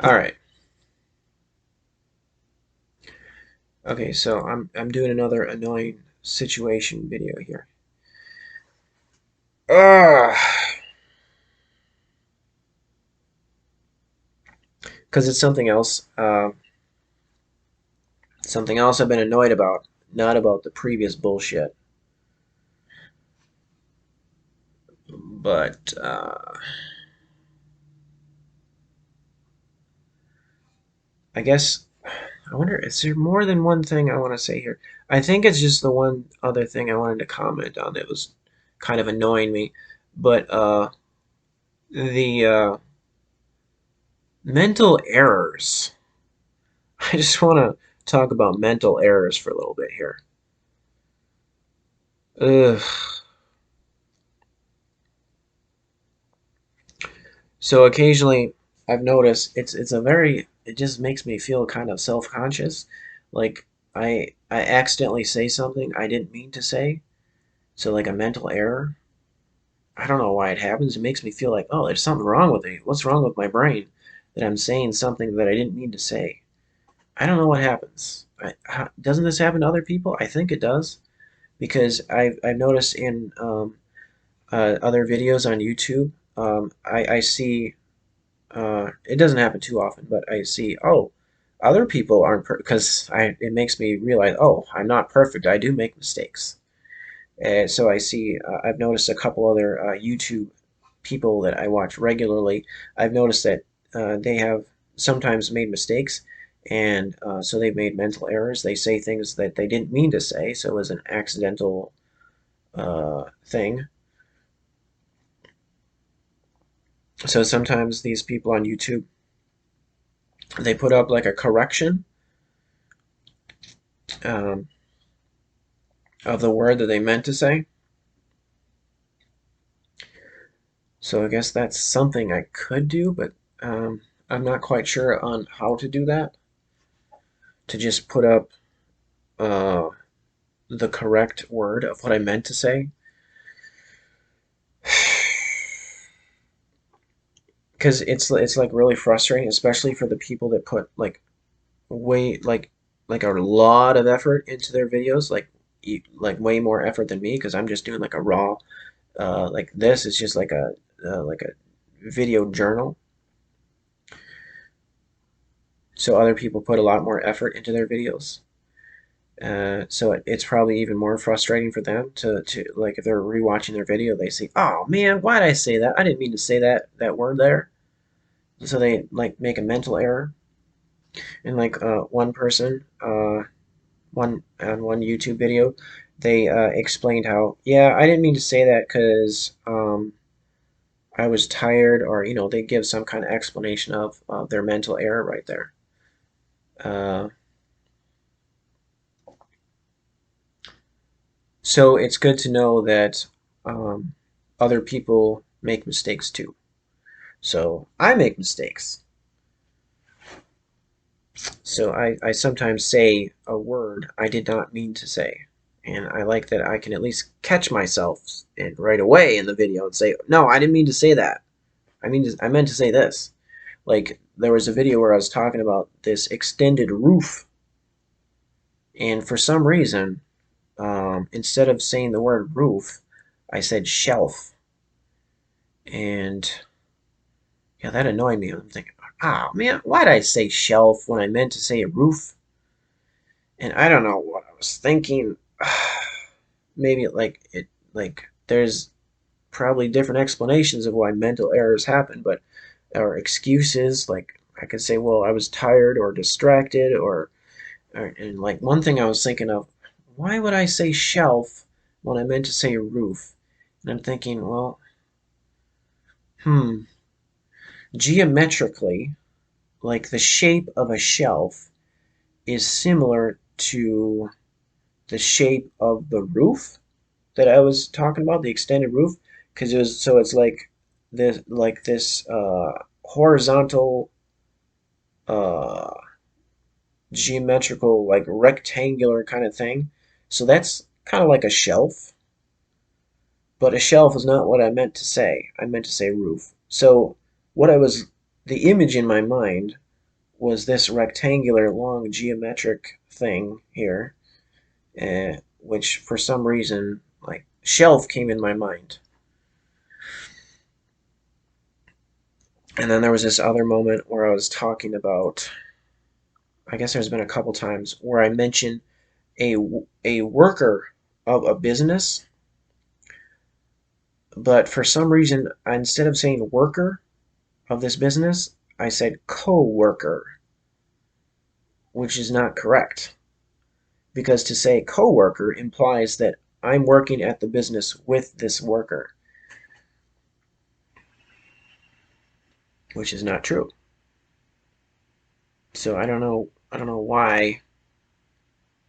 All right. Okay, so I'm doing another annoying situation video here. Ah, because it's something else I've been annoyed about, not about the previous bullshit, but I guess I wonder is there more than one thing I want to say here? I think it's just the one other thing I wanted to comment on that was kind of annoying me, but the mental errors. I just want to talk about mental errors for a little bit here. Ugh. So occasionally I've noticed it's a very it just makes me feel kind of self-conscious. Like I accidentally say something I didn't mean to say. So like a mental error. I don't know why it happens. It makes me feel like, oh, there's something wrong with me. What's wrong with my brain that I'm saying something that I didn't mean to say? I don't know what happens. Doesn't this happen to other people? I think it does because I've noticed in other videos on YouTube, I see it doesn't happen too often, but I see, oh, other people aren't because I it makes me realize, oh, I'm not perfect. I do make mistakes. And so I see, I've noticed a couple other YouTube people that I watch regularly. I've noticed that they have sometimes made mistakes, and so they've made mental errors. They say things that they didn't mean to say, so it was an accidental thing. So sometimes these people on YouTube they put up like a correction um, of the word that they meant to say. So I guess that's something I could do, but I'm not quite sure on how to do that. To just put up uh, the correct word of what I meant to say. Because it's like really frustrating, especially for the people that put way like a lot of effort into their videos, like way more effort than me. Because I'm just doing like a raw, like this is just like a video journal. So other people put a lot more effort into their videos. So it's probably even more frustrating for them to like if they're rewatching their video, they see, oh man, why did I say that? I didn't mean to say that word there. So they like make a mental error. And like one person, one on one YouTube video, they explained how, yeah, I didn't mean to say that because I was tired, or they give some kind of explanation of their mental error right there. Uh, so it's good to know that um, other people make mistakes too. So I make mistakes. So I sometimes say a word I did not mean to say. And I like that I can at least catch myself and right away in the video and say, no, I didn't mean to say that. I meant to say this. Like there was a video where I was talking about this extended roof, and for some reason, instead of saying the word roof, I said shelf, and yeah, that annoyed me. I'm thinking, ah, man, why did I say shelf when I meant to say a roof? And I don't know what I was thinking. Maybe like there's probably different explanations of why mental errors happen, but or excuses. Like I could say, well, I was tired or distracted, and like one thing I was thinking of, why would I say shelf when I meant to say roof? And I'm thinking, well, hmm, geometrically, like the shape of a shelf is similar to the shape of the roof that I was talking about, the extended roof, because it's like this horizontal uh, geometrical like rectangular kind of thing. So that's kind of like a shelf, but a shelf is not what I meant to say. I meant to say roof. So what I was the image in my mind was this rectangular long geometric thing here, which for some reason, like shelf came in my mind. And then there was this other moment where I was talking about, I guess there's been a couple times where I mentioned a, a worker of a business, but for some reason, instead of saying worker of this business, I said co-worker, which is not correct. Because to say co-worker implies that I'm working at the business with this worker, which is not true. So I don't know why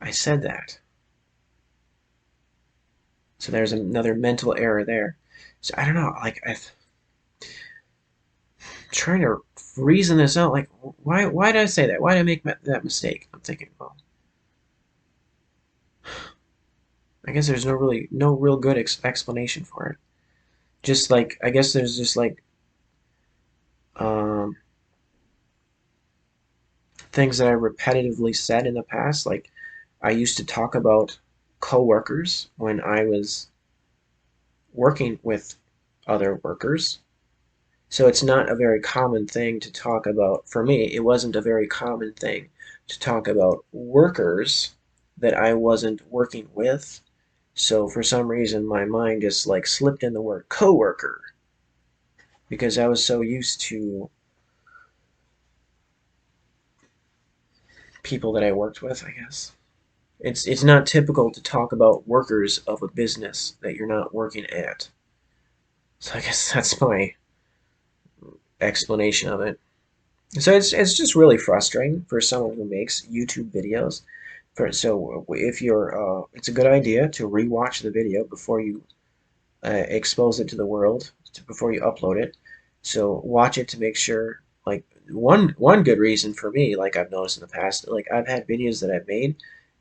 I said that. So there's another mental error there. So I don't know, like I'm trying to reason this out. Like, why did I say that? Why did I make that mistake? I'm thinking, well, I guess there's no real good explanation for it. Just like I guess there's just like um, things that I repetitively said in the past. Like I used to talk about coworkers when I was working with other workers. So it's not a very common thing to talk about. For me, it wasn't a very common thing to talk about workers that I wasn't working with. So for some reason, my mind just like slipped in the word coworker because I was so used to people that I worked with, I guess. It's not typical to talk about workers of a business that you're not working at. So I guess that's my explanation of it. So it's just really frustrating for someone who makes YouTube videos. So if you're, it's a good idea to rewatch the video before you expose it to the world, before you upload it. So watch it to make sure. Like one good reason for me, like I've noticed in the past, like I've had videos that I've made,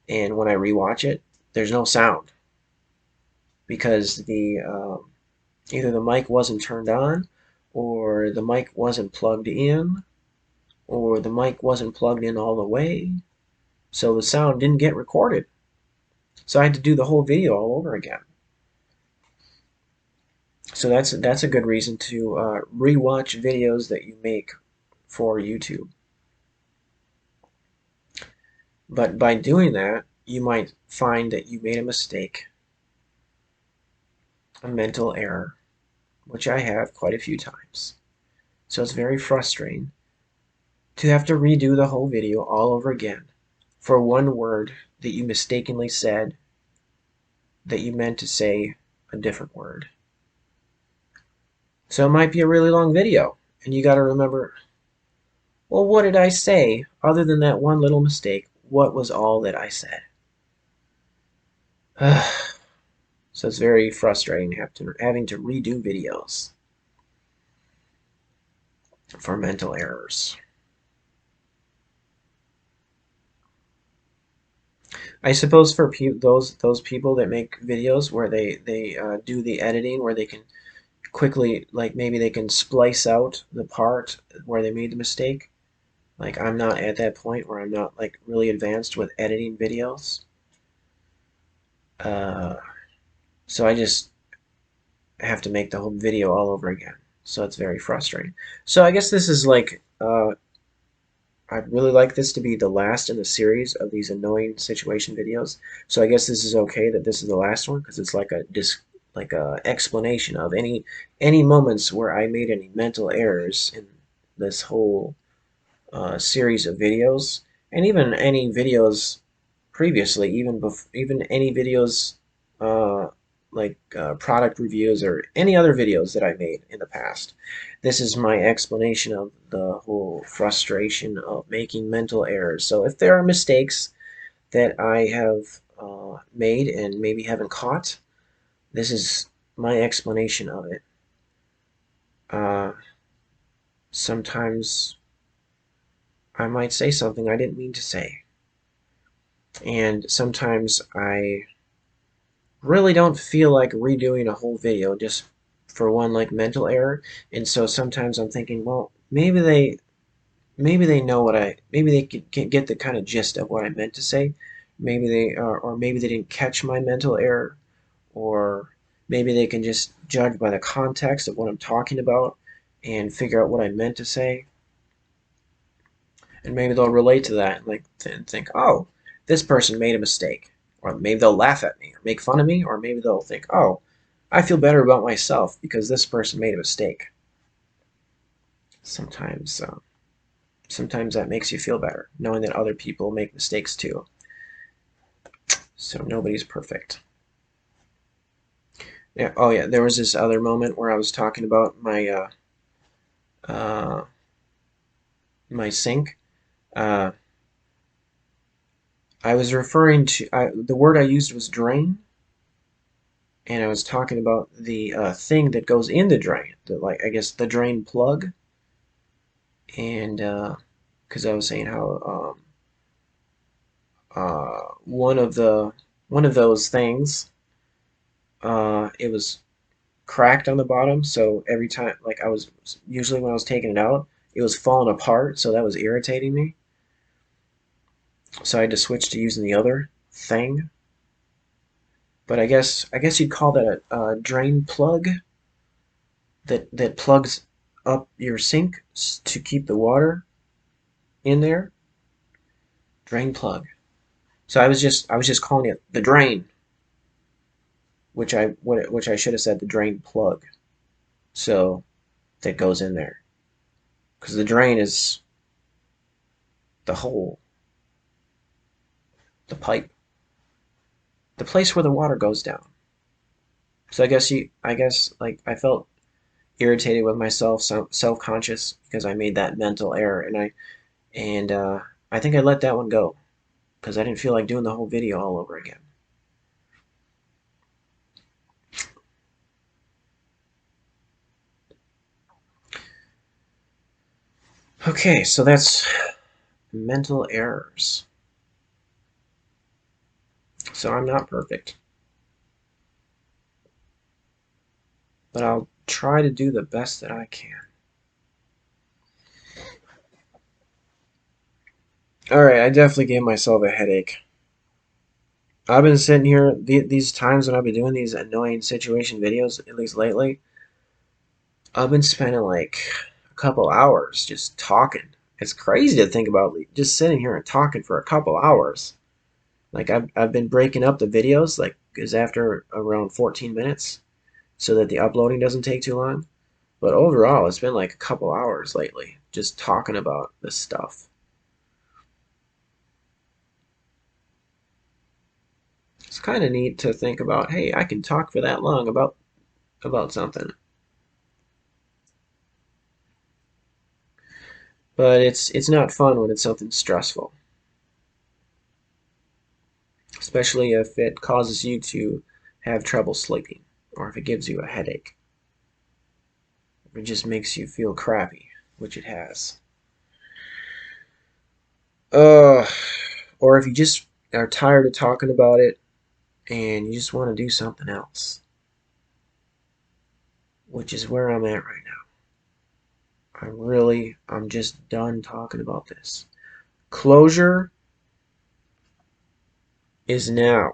and when I rewatch it, there's no sound because the either the mic wasn't turned on, or the mic wasn't plugged in, or the mic wasn't plugged in all the way, so the sound didn't get recorded. So I had to do the whole video all over again. So that's a good reason to rewatch videos that you make for YouTube. But by doing that, you might find that you made a mistake, a mental error, which I have quite a few times. So it's very frustrating to have to redo the whole video all over again for one word that you mistakenly said that you meant to say a different word. So it might be a really long video, and you got to remember, well, what did I say other than that one little mistake? What was all that I said? So it's very frustrating having to redo videos for mental errors. I suppose for those people that make videos where they do the editing where they can quickly, like maybe they can splice out the part where they made the mistake. Like I'm not at that point where I'm not like really advanced with editing videos. Uh, so I just have to make the whole video all over again. So it's very frustrating. So I guess this is like I'd really like this to be the last in the series of these annoying situation videos. So I guess this is okay that this is the last one because it's like a explanation of any moments where I made any mental errors in this whole series of videos, and even any videos previously, even any videos uh, like product reviews or any other videos that I made in the past. This is my explanation of the whole frustration of making mental errors. So if there are mistakes that I have made and maybe haven't caught, this is my explanation of it. Uh, Sometimes I might say something I didn't mean to say. And sometimes I really don't feel like redoing a whole video just for one like mental error. And so sometimes I'm thinking, well, maybe they maybe they know what maybe they can get the kind of gist of what I meant to say. Maybe they or maybe they didn't catch my mental error, or maybe they can just judge by the context of what I'm talking about and figure out what I meant to say, and maybe they'll relate to that and like and think, oh, this person made a mistake, or maybe they'll laugh at me or make fun of me, or maybe they'll think, oh, I feel better about myself because this person made a mistake. Sometimes, sometimes that makes you feel better, knowing that other people make mistakes too. So nobody's perfect. Yeah. Oh yeah. There was this other moment where I was talking about uh, my sink. Uh, I was referring to the word I used was drain, and I was talking about the thing that goes in the drain, the, like I guess the drain plug, and because I was saying how one of those things, it was cracked on the bottom, so every time, like I was usually when I was taking it out, it was falling apart, so that was irritating me. So I had to switch to using the other thing. But I guess you'd call that a drain plug that plugs up your sink to keep the water in there. Drain plug. So I was just calling it the drain, which I should have said the drain plug. So that goes in there because the drain is the hole, the pipe, the place where the water goes down. So I guess like I felt irritated with myself, self-conscious because I made that mental error, and I think I let that one go because I didn't feel like doing the whole video all over again. Okay, so that's mental errors. So I'm not perfect, but I'll try to do the best that I can. All right, I definitely gave myself a headache. I've been sitting here these times when I've been doing these annoying situation videos, at least lately. I've been spending like a couple hours just talking. It's crazy to think about just sitting here and talking for a couple hours. Like I've been breaking up the videos like is after around 14 minutes so that the uploading doesn't take too long. But overall, it's been like a couple hours lately just talking about this stuff. It's kind of neat to think about, hey, I can talk for that long about something. But it's not fun when it's something stressful, especially if it causes you to have trouble sleeping or if it gives you a headache. If it just makes you feel crappy, which it has. Uh, or if you just are tired of talking about it and you just want to do something else, which is where I'm at right now. I'm just done talking about this. Closure is now.